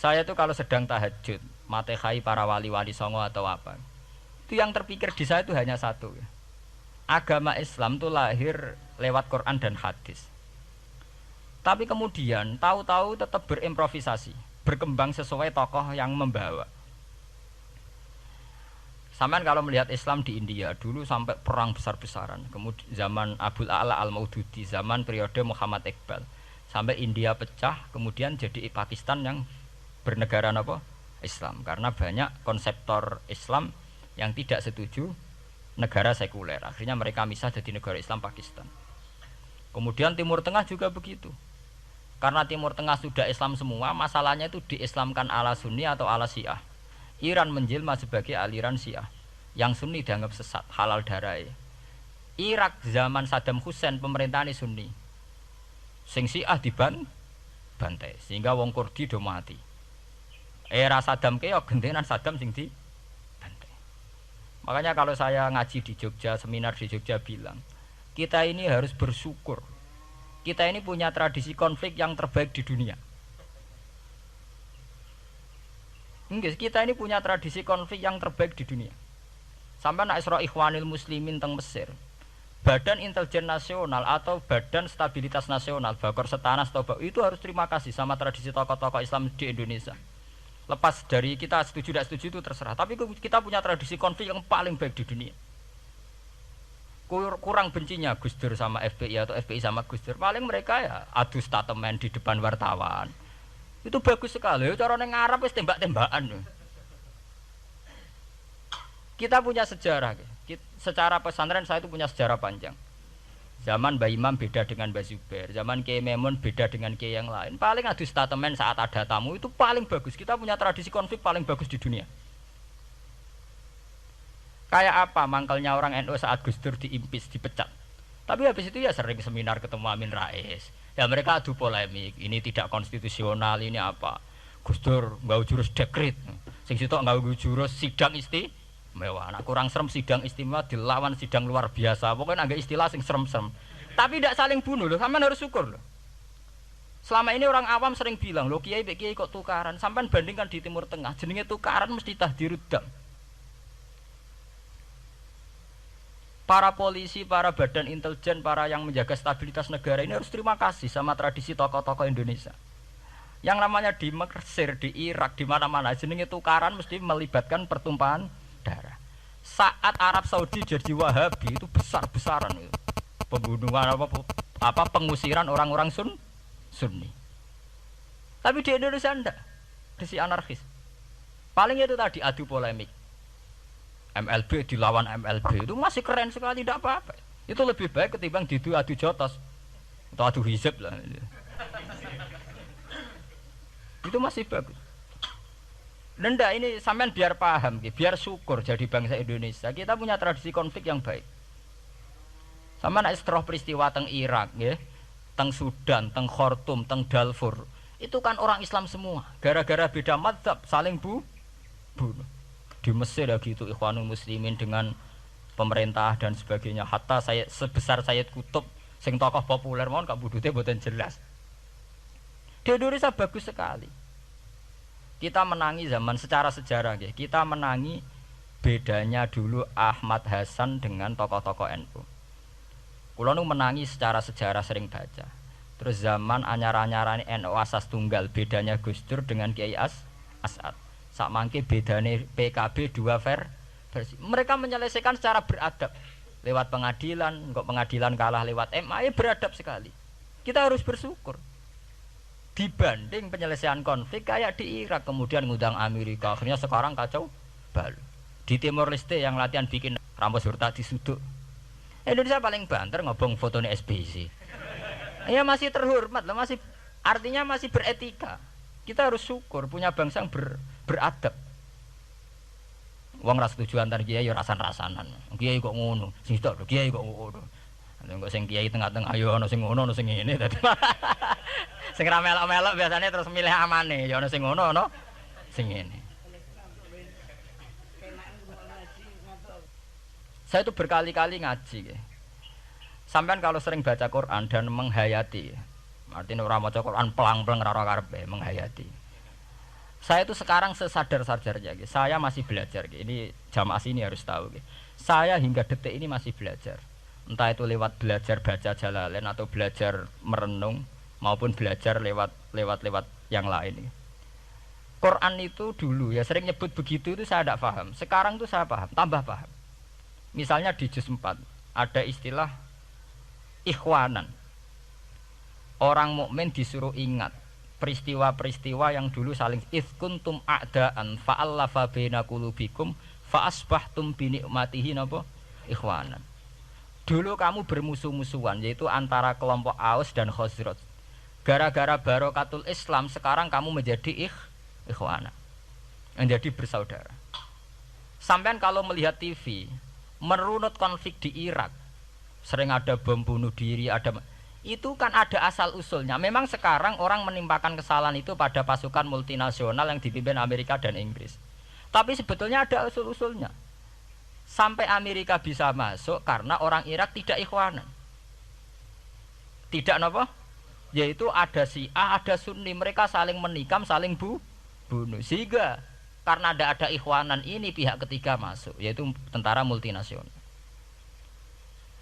Saya tuh kalau sedang tahajud, matehai para wali-wali songo atau apa, itu yang terpikir di saya itu hanya satu. Agama Islam tuh lahir lewat Quran dan hadis. Tapi kemudian tahu-tahu tetap berimprovisasi, berkembang sesuai tokoh yang membawa. Sampai kalau melihat Islam di India dulu sampai perang besar-besaran, kemudian zaman Abul A'la Al-Maududi, zaman periode Muhammad Iqbal, sampai India pecah, kemudian jadi Pakistan yang bernegara apa? Islam, karena banyak konseptor Islam yang tidak setuju negara sekuler. Akhirnya mereka misah jadi negara Islam Pakistan. Kemudian Timur Tengah juga begitu. Karena Timur Tengah sudah Islam semua, masalahnya itu diislamkan ala Sunni atau ala Syiah. Iran menjelma sebagai aliran Syiah. Yang Sunni dianggap sesat, halal darah. Irak zaman Saddam Hussein pemerintahan Sunni. Sing Syiah dibantai, sehingga wong Kurdi do mati. Era Saddam keyo gentenan Saddam sing dibantai. Makanya kalau saya ngaji di Jogja, seminar di Jogja bilang, kita ini harus bersyukur. Kita ini punya tradisi konflik yang terbaik di dunia. Enggak, kita ini punya tradisi konflik yang terbaik di dunia. Sampai nak Isra Ikhwanil Muslimin teng Mesir, Badan Intelijen Nasional atau Badan Stabilitas Nasional, Bakor Setanas atau itu harus terima kasih sama tradisi tokoh-tokoh Islam di Indonesia. Lepas dari kita setuju tidak setuju itu terserah. Tapi kita punya tradisi konflik yang paling baik di dunia. Kurang bencinya Gus Dur sama FPI atau FPI sama Gus Dur. Paling mereka ya adu statement di depan wartawan. Itu bagus sekali. Cara nang Arab wis tembak-tembakan. Kita punya sejarah. Secara pesantren saya itu punya sejarah panjang. Zaman Mbah Imam beda dengan Mbah Zubair, zaman Kiai Memun beda dengan Kiai yang lain. Paling adu statement saat ada tamu itu paling bagus. Kita punya tradisi konflik paling bagus di dunia. Kayak apa mangkelnya orang NU saat Gus Dur diimpis, dipecat. Tapi habis itu ya sering seminar ketemu Amin Rais. Ya mereka adu polemik, ini tidak konstitusional, ini apa. Gus Dur nggawe jurus dekret. Sing sitok nggawe jurus sidang istimewa. Nah, kurang serem sidang istimewa dilawan sidang luar biasa. Pokoknya agak istilah sing serem-serem. Tapi tidak saling bunuh loh, sampean harus syukur loh. Selama ini orang awam sering bilang, "Loh kiai kok tukaran?" Sampean bandingkan di Timur Tengah, jenenge tukaran mesti tahdirudam. Para polisi, para badan intelijen, para yang menjaga stabilitas negara ini harus terima kasih sama tradisi tokoh-tokoh Indonesia. Yang namanya di Mesir, di Irak, di mana-mana jenenge tukaran mesti melibatkan pertumpahan darah. Saat Arab Saudi jadi Wahabi itu besar-besaran itu. Pembunuhan apa pengusiran orang-orang Sunni. Tapi di Indonesia enggak. Desi anarkis. Paling itu tadi adu polemik. MLB dilawan MLB itu masih keren sekali, tidak apa-apa. Itu lebih baik ketimbang adu jotos atau adu hizib lah. Itu masih bagus. Nenda ini sampean biar paham, biar syukur jadi bangsa Indonesia. Kita punya tradisi konflik yang baik. Sama nak setelah peristiwa teng Irak, ya, teng Sudan, teng Khartoum, teng Darfur, itu kan orang Islam semua. Gara-gara beda mazhab saling bunuh. Di Mesir ya gitu, Ikhwanul Muslimin dengan pemerintah dan sebagainya. Hatta saya sebesar Sayyid Qutb, sing tokoh populer mohon gak budute mboten jelas. Di Indonesia bagus sekali. Kita menangi zaman secara sejarah ya. Kita menangi bedanya dulu Ahmad Hasan dengan tokoh-tokoh NU. Kulo nu menangi secara sejarah sering baca. Terus zaman anyar-anyarane NU asas tunggal, bedanya Gus Dur dengan Kiai As'ad. Sak mangke bedane PKB dua versi. Mereka menyelesaikan secara beradab. Lewat pengadilan, kok pengadilan kalah lewat MA, beradab sekali. Kita harus bersyukur. Dibanding penyelesaian konflik kayak di Irak, kemudian ngundang Amerika, akhirnya sekarang kacau balau. Di Timor Leste yang latihan bikin Ramos Hurta disuduk. Indonesia paling banter ngobong fotonya SBC. Ya masih terhormat loh, masih artinya masih beretika. Kita harus syukur punya bangsa yang beradab. Wong ras tujuan antar kiai ya rasan-rasanan. Kiai kok ngono, sing tok kiai kok ngono. Engko sing kiai tengah-tengah ayo ana sing ngono ana sing ngene dadi. Sing ra melok-melok biasanya terus milih amane, ya ana sing ngono ana sing ngene. Saya itu berkali-kali ngaji. Sampean kalau sering baca Quran dan menghayati, artinya ora maca Quran pelang-pelang ora karepe menghayati. Saya itu sekarang sesadar-sadarnya, saya masih belajar. Ini jamaah sini harus tahu. Saya hingga detik ini masih belajar. Entah itu lewat belajar baca Jalalain atau belajar merenung maupun belajar lewat yang lain. Quran itu dulu ya sering nyebut begitu itu saya tidak paham. Sekarang itu saya paham, tambah paham. Misalnya di juz 4 ada istilah ikhwanan. Orang mukmin disuruh ingat peristiwa-peristiwa yang dulu saling kuntum a'daan fa'allafa baina qulubikum fa'asbahtum bi ni'matihi napa ikhwanan. Dulu kamu bermusuh-musuhan yaitu antara kelompok Aus dan Khazraj. Gara-gara barokatul Islam sekarang kamu menjadi ikhwanan. Menjadi bersaudara. Sampean kalau melihat TV merunut konflik di Irak, sering ada bom bunuh diri, itu kan ada asal usulnya. Memang sekarang orang menimpakan kesalahan itu pada pasukan multinasional yang dipimpin Amerika dan Inggris. Tapi sebetulnya ada usul-usulnya. Sampai Amerika bisa masuk karena orang Irak tidak ikhwanan. Tidak apa? Yaitu ada Syiah, ada Sunni, mereka saling menikam, saling bunuh. Sehingga karena ada ikhwanan ini pihak ketiga masuk, yaitu tentara multinasional.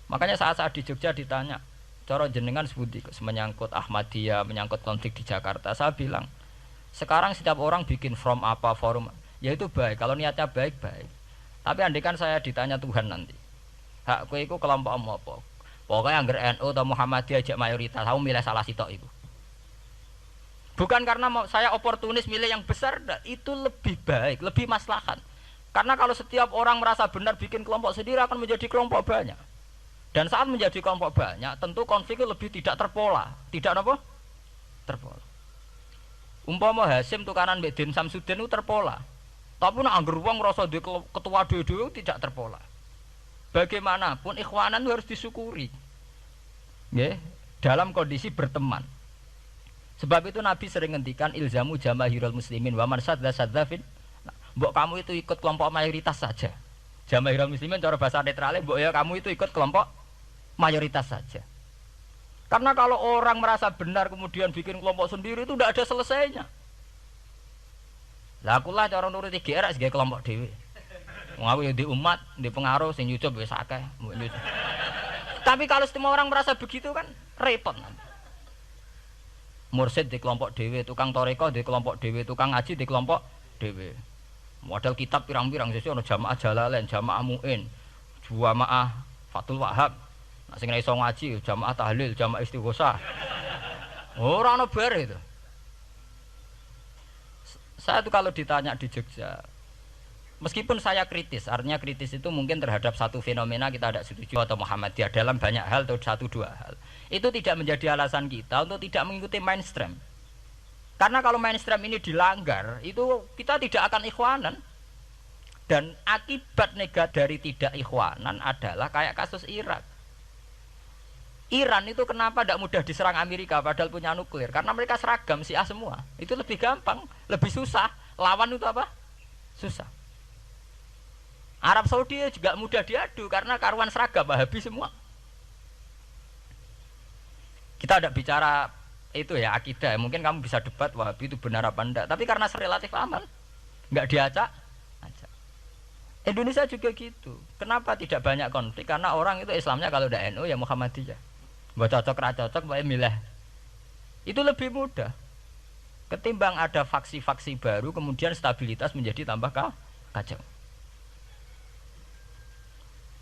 Makanya saat di Jogja ditanya, cara jenengan sebuti menyangkut Ahmadiyah, menyangkut konflik di Jakarta, saya bilang sekarang setiap orang bikin from apa forum, ya itu baik kalau niatnya baik. Tapi andaikan saya ditanya Tuhan nanti, hak kowe iku kelompok apa? Pokoknya angger NU atau Muhammadiyah ajak mayoritas, aku milih salah sitok itu. Bukan karena saya oportunis milih yang besar, itu lebih baik, lebih maslahat. Karena kalau setiap orang merasa benar bikin kelompok sendiri akan menjadi kelompok banyak. Dan saat menjadi kelompok banyak, tentu konfliknya lebih tidak terpola. Tidak apa? Terpola. Umpama Hasim tukaran mbek Din Samsudin itu terpola. Tapi nek angger wong ngrasa duwe ketua dhewe tidak terpola. Bagaimanapun ikhwanan harus disyukuri. Nggih, dalam kondisi berteman. Sebab itu Nabi sering ngendikan ilzamu jamaahirul muslimin wa man sadza sadzafin. Mbok kamu itu ikut kelompok mayoritas saja. Jamaahirul muslimin cara bahasa netralnya mbok ya kamu itu ikut kelompok mayoritas saja. Karena kalau orang merasa benar kemudian bikin kelompok sendiri itu tidak ada selesainya. Lah akulah cara nuruti GR sebagai kelompok dhewe. Wong aku ya di umat, di pengaruh sing nyucup wis akeh. Tapi kalau semua orang merasa begitu kan repot nanti. Mursyid di kelompok dhewe, tukang toreko di kelompok dhewe, tukang ngaji di kelompok dhewe. Model kitab pirang-pirang sesuk ana jamaah Jalalain, jamaah Muin, jamaah Fathul Wahhab. Nek sing iso ngaji jamaah tahlil, jamaah istighosah. Ora ana bar itu. Saya tuh kalau ditanya di Jogja, meskipun saya kritis, artinya kritis itu mungkin terhadap satu fenomena kita tidak setuju atau Muhammadiyah dalam banyak hal atau satu dua hal. Itu tidak menjadi alasan kita untuk tidak mengikuti mainstream. Karena kalau mainstream ini dilanggar, itu kita tidak akan ikhwanan. Dan akibat negatif dari tidak ikhwanan adalah kayak kasus Irak. Iran itu kenapa tidak mudah diserang Amerika padahal punya nuklir? Karena mereka seragam Syiah semua. Itu lebih gampang, lebih susah. Lawan itu apa? Susah. Arab Saudi juga mudah diadu karena karuan seragam Wahabi semua. Kita tidak bicara itu ya akidah. Mungkin kamu bisa debat Wahabi itu benar apa enggak. Tapi karena relatif aman, nggak diacak. Indonesia juga gitu. Kenapa tidak banyak konflik? Karena orang itu Islamnya kalau udah NU ya Muhammadiyah. Buat cocok ra cocok bae milih. Itu lebih mudah. Ketimbang ada faksi-faksi baru kemudian stabilitas menjadi tambah kacau.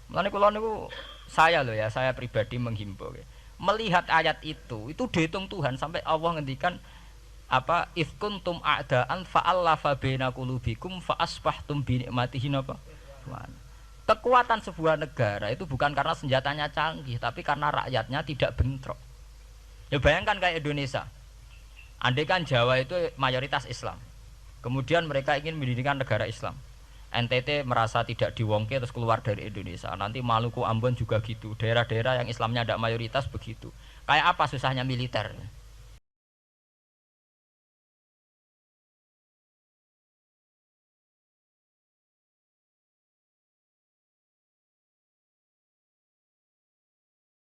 Mulane kula niku saya loh ya, saya pribadi menghimbau ya. Melihat ayat itu dihitung Tuhan sampai Allah ngendikan apa ifkuntum a'daan fa'allafa baina qulubikum fa asbahtum bi ni'matihi napa. Kekuatan sebuah negara itu bukan karena senjatanya canggih, tapi karena rakyatnya tidak bentrok. Ya bayangkan kayak Indonesia. Andai kan Jawa itu mayoritas Islam. Kemudian mereka ingin mendirikan negara Islam. NTT merasa tidak diwongke terus keluar dari Indonesia. Nanti Maluku, Ambon juga gitu. Daerah-daerah yang Islamnya tidak mayoritas begitu. Kayak apa susahnya militer?